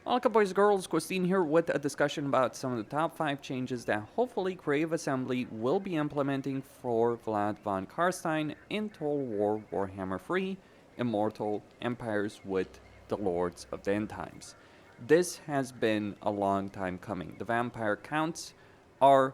Welcome boys and girls, Costin here with a discussion about some of the top 5 changes that hopefully Creative Assembly will be implementing for Vlad von Carstein in Total War Warhammer 3 Immortal Empires with the Lords of the End Times. This has been a long time coming. The vampire counts are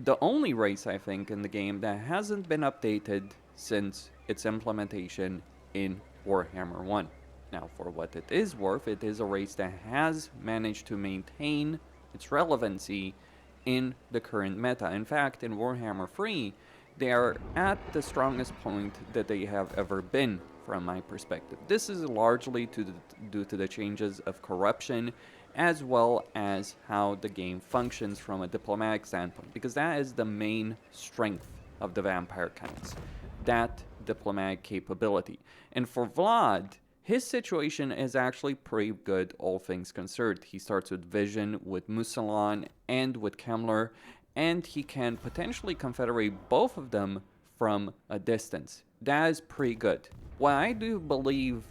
the only race, I think, in the game that hasn't been updated since its implementation in Warhammer 1. Now, for what it is worth, it is a race that has managed to maintain its relevancy in the current meta. In fact, in Warhammer 3, they are at the strongest point that they have ever been, from my perspective. This is largely due to the changes of corruption, as well as how the game functions from a diplomatic standpoint, because that is the main strength of the vampire counts, that diplomatic capability. And for Vlad, his situation is actually pretty good, all things considered. He starts with Vision, with Musalon, and with Kemmler, and he can potentially confederate both of them from a distance. That is pretty good. What I do believe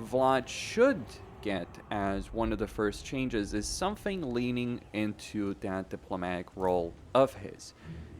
Vlad should get as one of the first changes is something leaning into that diplomatic role of his.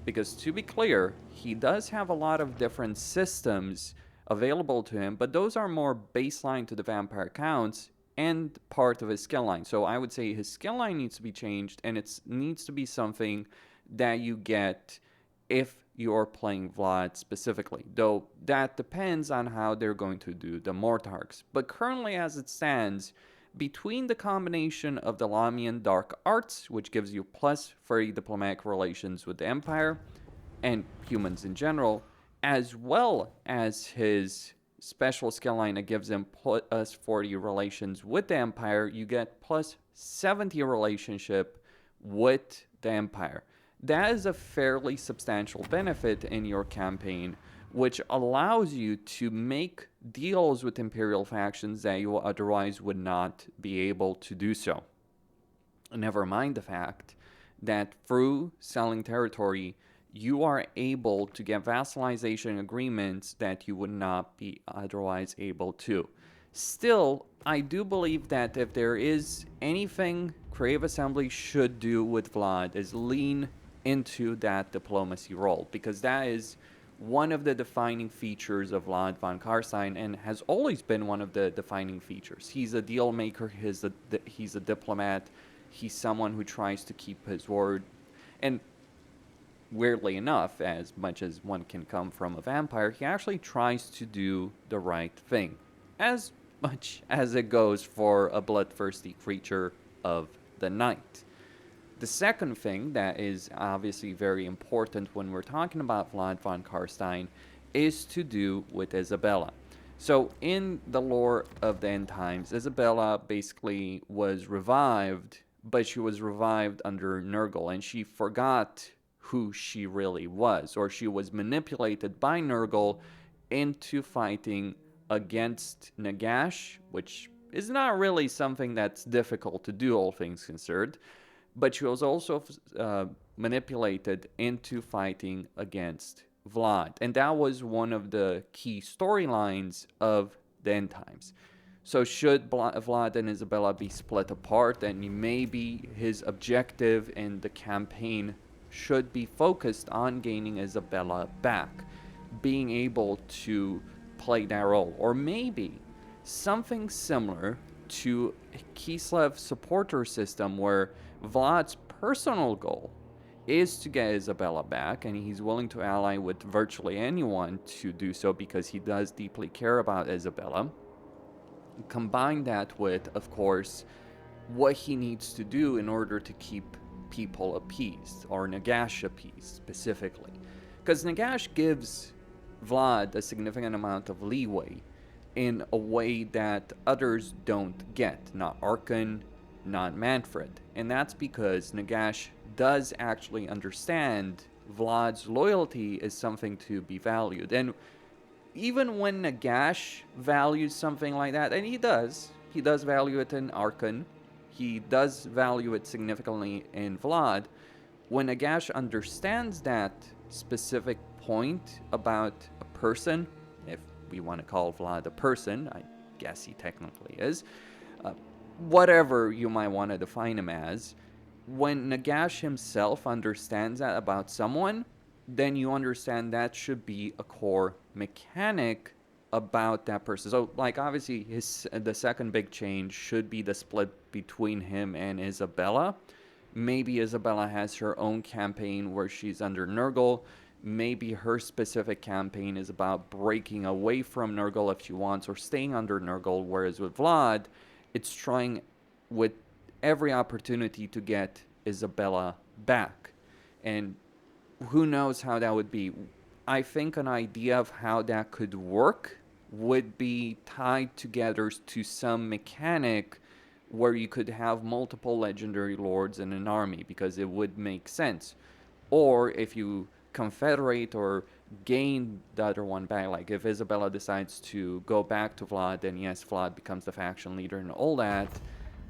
Because to be clear, he does have a lot of different systems available to him, but those are more baseline to the vampire counts and part of his skill line. So I would say his skill line needs to be changed, and it needs to be something that you get if you're playing Vlad specifically, though that depends on how they're going to do the Mortarchs. But currently, as it stands, between the combination of the Lamian Dark Arts, which gives you plus 30 diplomatic relations with the Empire and humans in general, as well as his special skill line that gives him plus 40 relations with the Empire, you get plus 70 relationship with the Empire. That is a fairly substantial benefit in your campaign, which allows you to make deals with Imperial factions that you otherwise would not be able to do so. Never mind the fact that through selling territory, you are able to get vassalization agreements that you would not be otherwise able to. Still, I do believe that if there is anything Creative Assembly should do with Vlad is lean into that diplomacy role, because that is one of the defining features of Vlad von Carstein and has always been one of the defining features. He's a deal maker, he's a diplomat, he's someone who tries to keep his word, and weirdly enough, as much as one can come from a vampire, he actually tries to do the right thing, as much as it goes for a bloodthirsty creature of the night. The second thing that is obviously very important when we're talking about Vlad von Carstein is to do with Isabella. So in the lore of the end times, Isabella basically was revived, but she was revived under Nurgle, and she forgot who she really was, or she was manipulated by Nurgle into fighting against Nagash, which is not really something that's difficult to do, all things considered, but she was also manipulated into fighting against Vlad, and that was one of the key storylines of the end times. So should Vlad and Isabella be split apart, and maybe his objective in the campaign should be focused on gaining Isabella back, being able to play that role, or maybe something similar to Kislev's supporter system, where Vlad's personal goal is to get Isabella back, and he's willing to ally with virtually anyone to do so because he does deeply care about Isabella. Combine that with, of course, what he needs to do in order to keep people appeased, or Nagash appeased specifically. Because Nagash gives Vlad a significant amount of leeway in a way that others don't get, not Arkan, not Manfred. And that's because Nagash does actually understand Vlad's loyalty is something to be valued. And even when Nagash values something like that, and he does value it in Arkan, he does value it significantly in Vlad. When Nagash understands that specific point about a person, if we want to call Vlad a person, I guess he technically is, whatever you might want to define him as, when Nagash himself understands that about someone, then you understand that should be a core mechanic about that person. So, like, obviously, the second big change should be the split between him and Isabella. Maybe Isabella has her own campaign where she's under Nurgle. Maybe her specific campaign is about breaking away from Nurgle if she wants, or staying under Nurgle, whereas with Vlad, it's trying with every opportunity to get Isabella back. And who knows how that would be. I think an idea of how that could work would be tied together to some mechanic where you could have multiple legendary lords in an army, because it would make sense. Or if you confederate or gain the other one back, like if Isabella decides to go back to Vlad, then yes, Vlad becomes the faction leader and all that,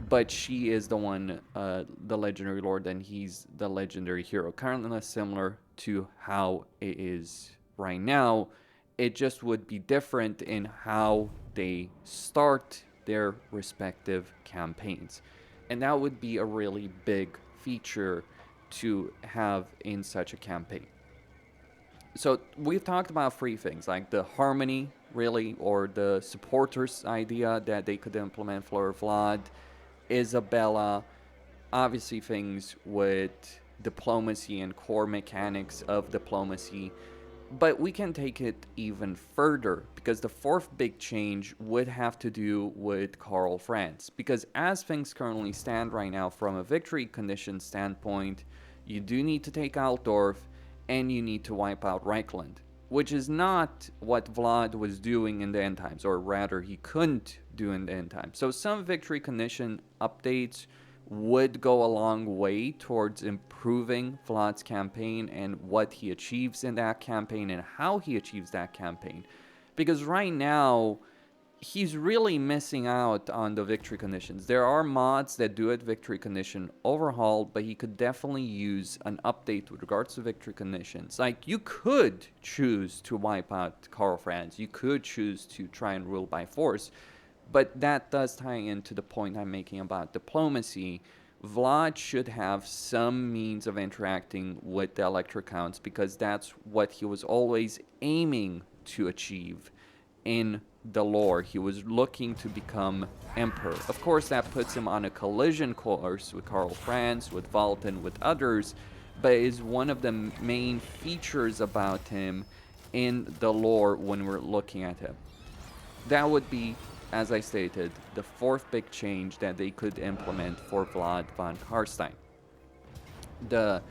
but she is the one, the legendary lord, and he's the legendary hero. Currently similar to how it is right now. It just would be different in how they start their respective campaigns. And that would be a really big feature to have in such a campaign. So we've talked about three things, like the harmony, really, or the supporters idea that they could implement for Vlad, Isabella, obviously things with diplomacy and core mechanics of diplomacy. But we can take it even further, because the fourth big change would have to do with Karl Franz. Because as things currently stand right now, from a victory condition standpoint, you do need to take Altdorf, and you need to wipe out Reichland, which is not what Vlad was doing in the end times, or rather he couldn't do in the end times. So some victory condition updates would go a long way towards improving Vlad's campaign and what he achieves in that campaign and how he achieves that campaign. Because right now, he's really missing out on the victory conditions. There are mods that do it victory condition overhaul, but he could definitely use an update with regards to victory conditions. Like, you could choose to wipe out Karl Franz. You could choose to try and rule by force. But that does tie into the point I'm making about diplomacy. Vlad should have some means of interacting with the elector counts, because that's what he was always aiming to achieve in the lore. He was looking to become emperor. Of course, that puts him on a collision course with Karl Franz, with Valten, with others, but is one of the main features about him in the lore when we're looking at him. That would be, as I stated, the fourth big change that they could implement for Vlad von Carstein. The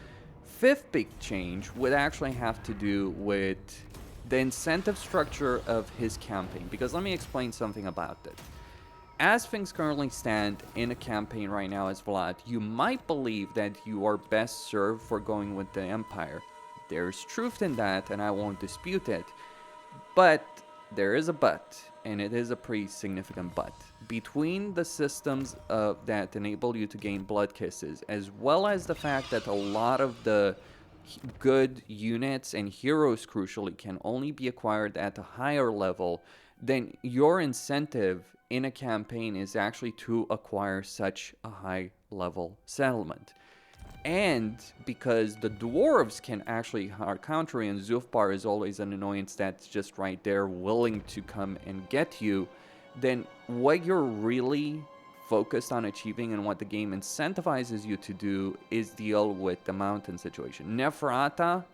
fifth big change would actually have to do with the incentive structure of his campaign, because let me explain something about it. As things currently stand in a campaign right now as Vlad, you might believe that you are best served for going with the Empire. There's truth in that, and I won't dispute it. But there is a but, and it is a pretty significant but. Between the systems that enable you to gain blood kisses, as well as the fact that a lot of the good units and heroes, crucially, can only be acquired at a higher level, then your incentive in a campaign is actually to acquire such a high level settlement. And because the dwarves can actually hard counter, and Zufbar is always an annoyance that's just right there willing to come and get you, then what you're really focused on achieving and what the game incentivizes you to do is deal with the mountain situation. Neferata,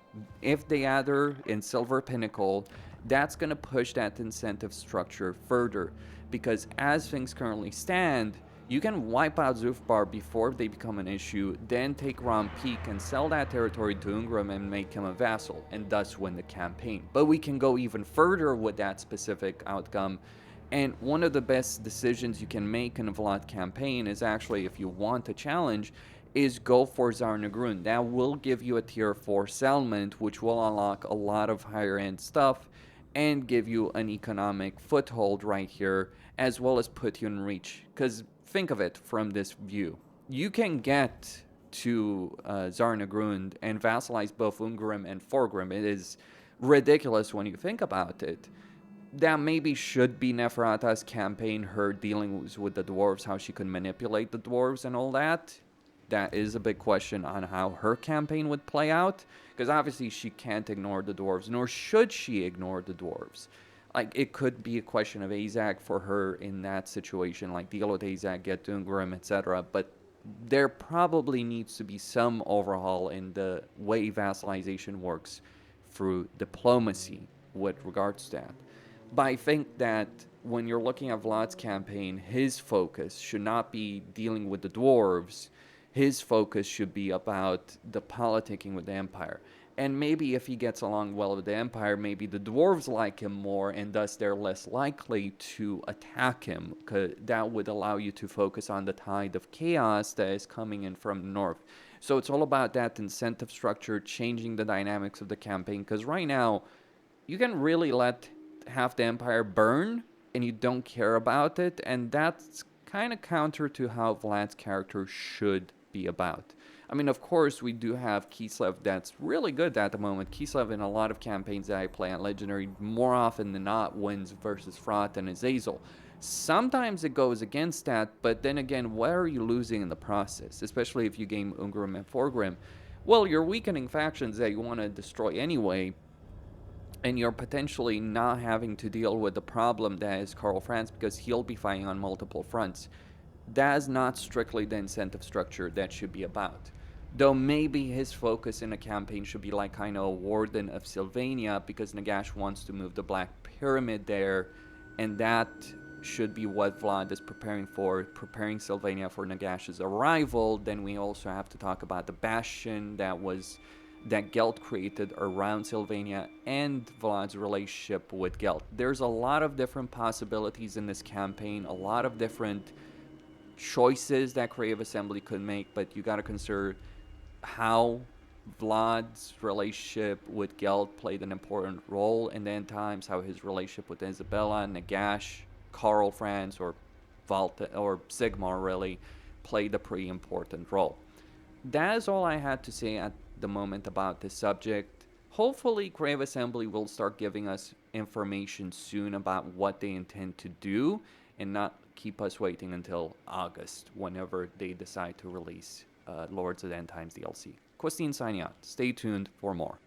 if they add her in Silver Pinnacle, that's going to push that incentive structure further, because as things currently stand, you can wipe out Zufbar before they become an issue, then take Ron Peak and sell that territory to Ungram and make him a vassal, and thus win the campaign. But we can go even further with that specific outcome. And one of the best decisions you can make in a Vlad campaign is actually, if you want a challenge, is go for Zarnagrun. That will give you a tier 4 settlement, which will unlock a lot of higher end stuff and give you an economic foothold right here, as well as put you in reach. Because think of it from this view. You can get to Zarnagrund and vassalize both Ungrim and Forgrim. It is ridiculous when you think about it. that maybe should be Neferata's campaign, her dealing with the dwarves, how she could manipulate the dwarves and all that. That is a big question on how her campaign would play out, because obviously she can't ignore the dwarves, nor should she ignore the dwarves. Like, it could be a question of Azak for her in that situation, like deal with Azak, get Ungrim, etc. But there probably needs to be some overhaul in the way vassalization works through diplomacy with regards to that. But I think that when you're looking at Vlad's campaign, his focus should not be dealing with the dwarves. His focus should be about the politicking with the Empire. And maybe if he gets along well with the Empire, maybe the dwarves like him more, and thus they're less likely to attack him, because that would allow you to focus on the tide of chaos that is coming in from the north. So it's all about that incentive structure, changing the dynamics of the campaign, because right now, you can really let half the Empire burn, and you don't care about it, and that's kind of counter to how Vlad's character should be about. I mean, of course, we do have Kislev that's really good at the moment. Kislev in a lot of campaigns that I play on Legendary, more often than not, wins versus Frot and Azazel. Sometimes it goes against that, but then again, what are you losing in the process? Especially if you game Ungrim and Forgrim. Well, you're weakening factions that you want to destroy anyway, and you're potentially not having to deal with the problem that is Karl Franz, because he'll be fighting on multiple fronts. That is not strictly the incentive structure that should be about. Though maybe his focus in a campaign should be like kind of a warden of Sylvania, because Nagash wants to move the Black Pyramid there, and that should be what Vlad is preparing for, preparing Sylvania for Nagash's arrival. Then we also have to talk about the bastion that Gelt created around Sylvania, and Vlad's relationship with Gelt. There's a lot of different possibilities in this campaign, a lot of different choices that Creative Assembly could make, but you got to consider how Vlad's relationship with Gelt played an important role in the end times, how his relationship with Isabella, Nagash, Karl Franz, or Valta, or Sigmar really played a pretty important role. That is all I had to say at the moment about this subject. Hopefully Creative Assembly will start giving us information soon about what they intend to do, and not keep us waiting until August whenever they decide to release Lords of the End Times DLC. Costin signing out. Stay tuned for more.